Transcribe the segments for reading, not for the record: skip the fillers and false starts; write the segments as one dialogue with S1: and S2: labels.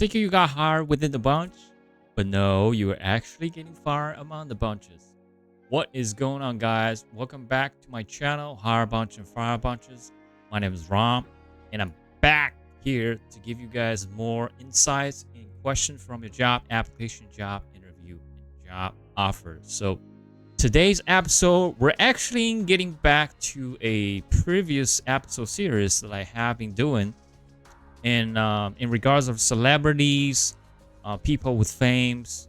S1: think you got hired within the bunch, but no, you are actually getting fired among the bunches. What is going on, guys? Welcome back to my channel, Hire Bunch and Fire Bunches. My name is Ram, and I'm back here to give you guys more insights and questions from your job application, job interview, and job offers. So today's episode, we're actually getting back to a previous episode series that I have been doing in regards of celebrities, people with fames,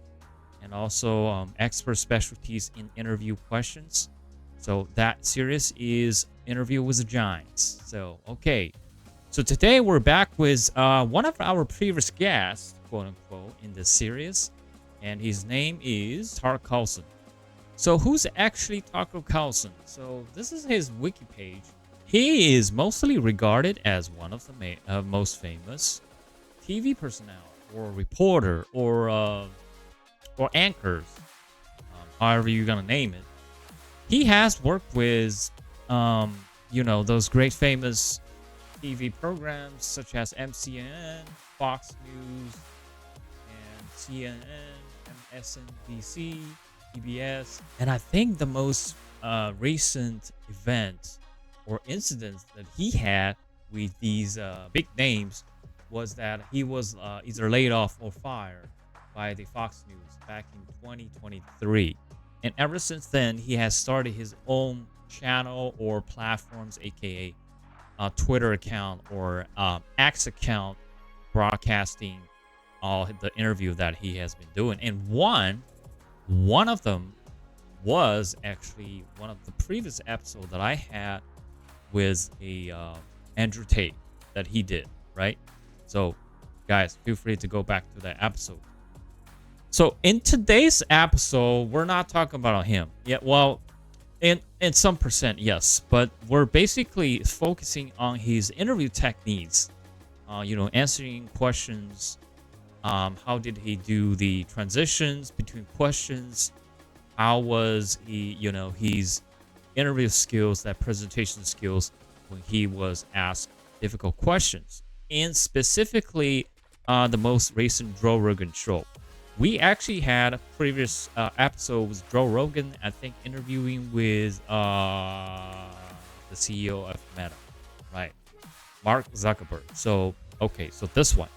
S1: and also expert specialties in interview questions. So that series is Interview with the Giants. So so today we're back with one of our previous guests, quote unquote, in this series, and his name is Tucker Carlson. So who's actually Tucker Carlson? So this is his Wiki page. He is mostly regarded as one of the most famous TV personnel or reporter or anchors, however you're gonna name it. He has worked with, those great famous TV programs such as MCN, Fox News, and CNN, MSNBC, PBS. And I think the most recent event or incidents that he had with these big names was that he was either laid off or fired by the Fox News back in 2023. And ever since then, he has started his own channel or platforms, aka Twitter account or X account, broadcasting all the interview that he has been doing. And one of them was actually one of the previous episodes that I had with a Andrew Tate that he did, right? So guys, feel free to go back to that episode. So in today's episode, we're not talking about him. Yeah, well, in some percent, yes, but we're basically focusing on his interview techniques. Answering questions. How did he do the transitions between questions? How was he, his interview skills, that presentation skills when he was asked difficult questions? And specifically, the most recent Joe Rogan show. We actually had a previous episode with Joe Rogan, I think, interviewing with the CEO of Meta, right? Mark Zuckerberg. So this one.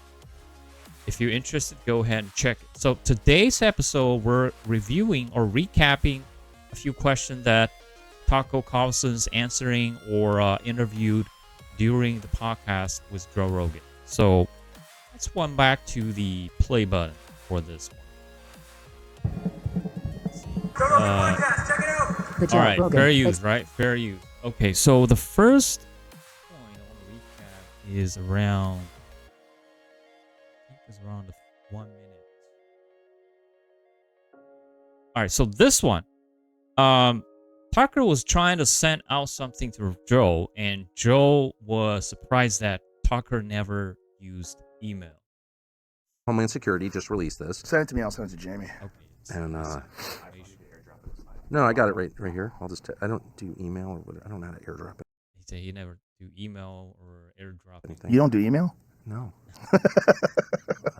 S1: If you're interested, go ahead and check it. So today's episode, we're reviewing or recapping a few questions that Tucker Carlson's answering or interviewed during the podcast with Joe Rogan. So let's run back to the play button for this one. All right, fair use, right? Fair use. Okay, so the first point I want to recap is around, the 1 minute. All right, so this one, Tucker was trying to send out something to Joe, and Joe was surprised that Tucker never used email.
S2: Homeland Security just released this.
S3: Send it to me. I'll send it to Jamie.
S2: Okay. And no, I got it right here. I don't do email or whatever. I don't know how to airdrop it.
S1: He said he never do email or airdrop
S2: anything.
S3: You don't do email?
S2: No.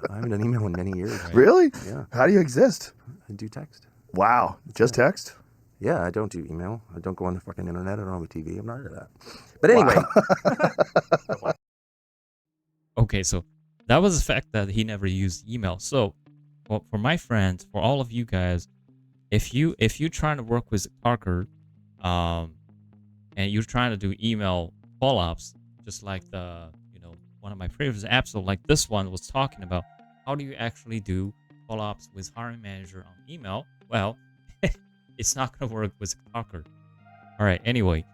S2: I haven't done email in many years.
S3: Right? Really?
S2: Yeah.
S3: How do you exist?
S2: I do text.
S3: Wow. Just text?
S2: Yeah, I don't do email. I don't go on the fucking internet. I don't have a TV. I'm not into that. But anyway.
S3: Wow.
S1: Okay, so that was the fact that he never used email. So, well, for my friends, for all of you guys, if you're trying to work with Tucker, and you're trying to do email follow-ups, just like one of my previous episodes, like this one was talking about, how do you actually do follow-ups with hiring manager on email? Well, it's not gonna work with Tucker. All right. Anyway,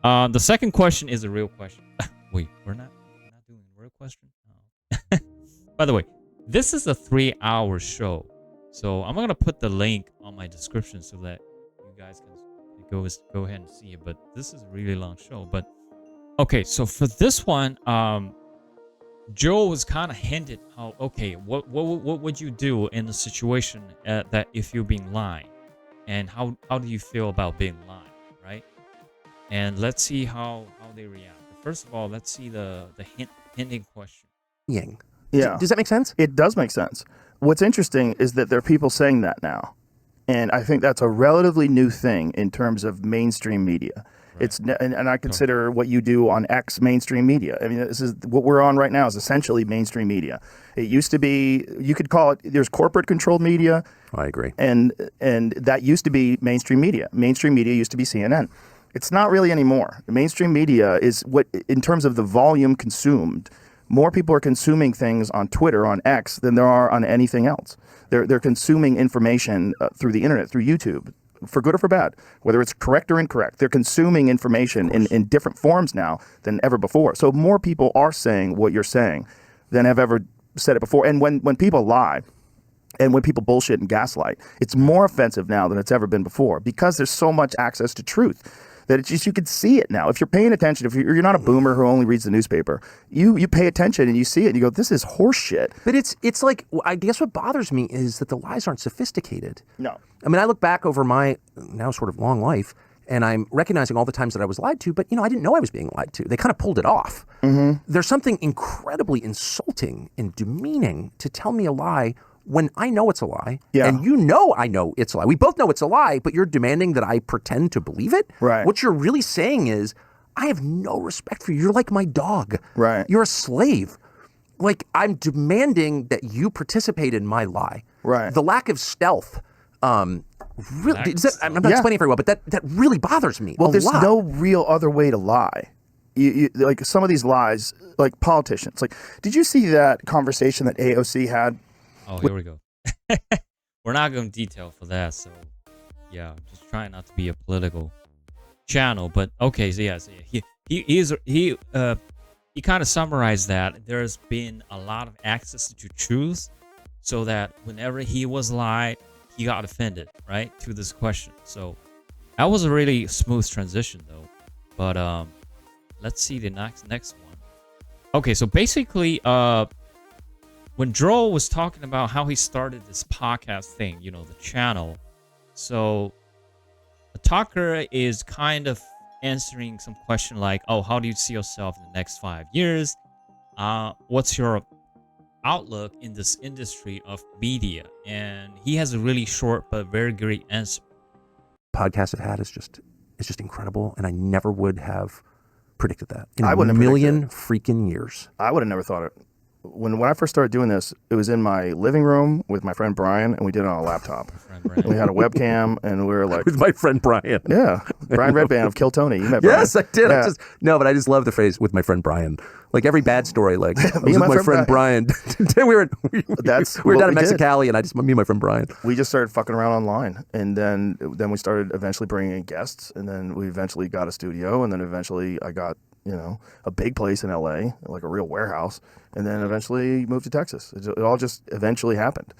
S1: the second question is a real question. Wait, we're not doing a real question. Oh. By the way, this is a 3-hour show, so I'm gonna put the link on my description so that you guys can go ahead and see it. But this is a really long show. But okay, so for this one, Joe was kind of hinted how, okay, what would you do in a situation that if you're being lied, and how do you feel about being lied, right? And let's see how they react. First of all, let's see the hinting question.
S2: Yang.
S3: Yeah.
S2: Does that make sense?
S3: It does make sense. What's interesting is that there are people saying that now. And I think that's a relatively new thing in terms of mainstream media. Right. And I consider what you do on X mainstream media. I mean, this is what we're on right now is essentially mainstream media. It used to be, you could call it, there's corporate controlled media.
S2: I agree.
S3: And that used to be mainstream media. Mainstream media used to be CNN. It's not really anymore. The mainstream media is what, in terms of the volume consumed, more people are consuming things on Twitter, on X, than there are on anything else. They're consuming information through the internet, through YouTube, for good or for bad, whether it's correct or incorrect. They're consuming information in different forms now than ever before. So more people are saying what you're saying than have ever said it before. And when people lie and when people bullshit and gaslight, it's more offensive now than it's ever been before because there's so much access to truth. That it's just, you can see it now. If you're paying attention, if you're not a boomer who only reads the newspaper, you pay attention and you see it and you go, this is horse shit.
S2: But it's like, I guess what bothers me is that the lies aren't sophisticated.
S3: No.
S2: I mean, I look back over my now sort of long life and I'm recognizing all the times that I was lied to, but I didn't know I was being lied to. They kind of pulled it off. Mm-hmm. There's something incredibly insulting and demeaning to tell me a lie when I know it's a lie, and I know it's a lie. We both know it's a lie, but you're demanding that I pretend to believe it?
S3: Right.
S2: What you're really saying is, I have no respect for you. You're like my dog.
S3: Right.
S2: You're a slave. Like, I'm demanding that you participate in my lie.
S3: Right.
S2: The lack of stealth, really, I'm not explaining it very well, but that really bothers me.
S3: Well, there's
S2: lot.
S3: no real other way to lie. You, like some of these lies, like politicians. Like, did you see that conversation that AOC had?
S1: Oh, here we go. We're not going to detail for that, so yeah, just trying not to be a political channel. But okay, so yeah, he kind of summarized that there's been a lot of access to truth, so that whenever he was lied, he got offended, right, to this question. So that was a really smooth transition, though. But let's see the next one. Okay, so basically, when Joel was talking about how he started this podcast thing, the channel, so Tucker is kind of answering some question like, oh, how do you see yourself in the next 5 years? What's your outlook in this industry of media? And he has a really short but very great answer.
S2: Podcast it had is just incredible, and I never would have predicted that in
S3: a
S2: million freaking years.
S3: I would have never thought it. When I first started doing this, it was in my living room with my friend Brian, and we did it on a laptop. We had a webcam, and we were like...
S2: With my friend Brian.
S3: Yeah. Brian Redband of Kill Tony. You met Brian.
S2: Yes, I did.
S3: Yeah.
S2: But I just love the phrase, with my friend Brian. Like every bad story, like, I was with my friend Brian. we were down in Mexicali, and me and my friend Brian.
S3: We just started fucking around online, and then we started eventually bringing in guests, and then we eventually got a studio, and then eventually I got a big place in LA, like a real warehouse, and then eventually moved to Texas. It all just eventually happened.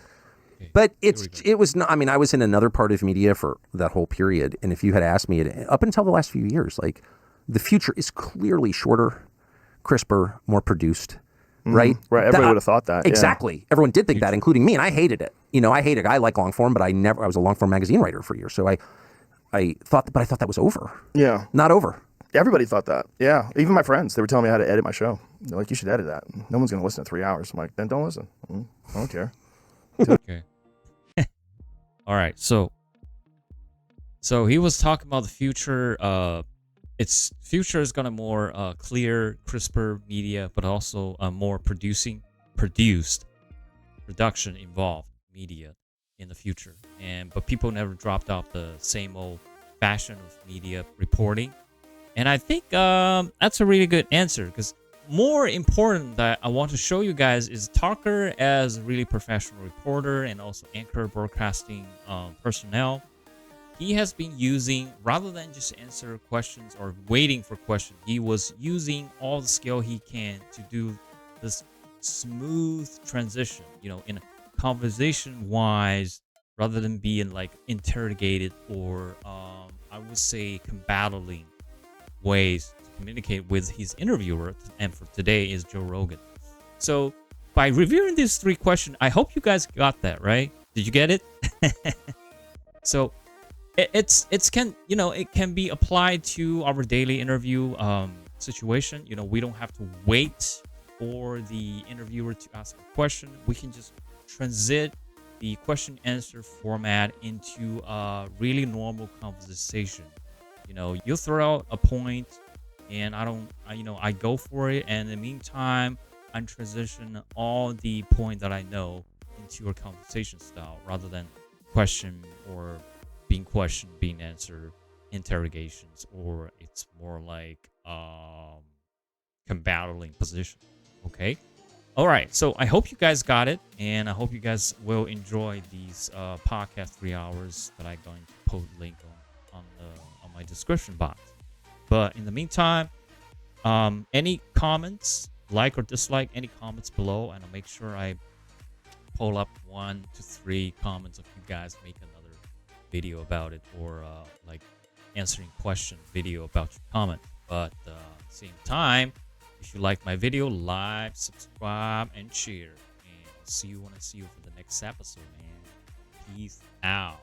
S2: But it was not, I mean, I was in another part of media for that whole period, and if you had asked me up until the last few years, like, the future is clearly shorter, crisper, more produced, right?
S3: Right. Everybody would have thought that.
S2: Exactly.
S3: Yeah.
S2: Everyone did think that, including me, and I hated it. I like long form, but I was a long form magazine writer for years, so I thought that was over.
S3: Yeah.
S2: Not over.
S3: Everybody thought that. Yeah. Even my friends, they were telling me how to edit my show. They're like, you should edit that. No one's going to listen to 3 hours. I'm like, then don't listen. I don't care.
S1: Okay. All right. So he was talking about the future. Its future is gonna more clear, crisper media, but also more production involved media in the future. But people never dropped off the same old fashion of media reporting. And I think that's a really good answer, because more important that I want to show you guys is Tucker as a really professional reporter and also anchor broadcasting personnel. He has been using, rather than just answer questions or waiting for questions, he was using all the skill he can to do this smooth transition, in a conversation-wise, rather than being like interrogated or I would say combating ways to communicate with his interviewer, and for today is Joe Rogan. So by reviewing these 3 questions, I hope you guys got that, right? Did you get it? So it can be applied to our daily interview situation. We don't have to wait for the interviewer to ask a question, we can just transit the question answer format into a really normal conversation. You know, you throw out a point and I go for it. And in the meantime, I transition all the point that I know into a conversation style rather than question or being questioned, being answered, interrogations, or it's more like combating position. Okay. All right. So I hope you guys got it, and I hope you guys will enjoy these podcast 3 hours that I'm going to post link on my description box. But in the meantime, any comments, like or dislike, any comments below, and I'll make sure I pull up 1 to 3 comments of you guys make another video about it, or like answering question video about your comment. But at the same time, if you like my video, like, subscribe, and share. And I'll see you when I see you for the next episode, man. Peace out.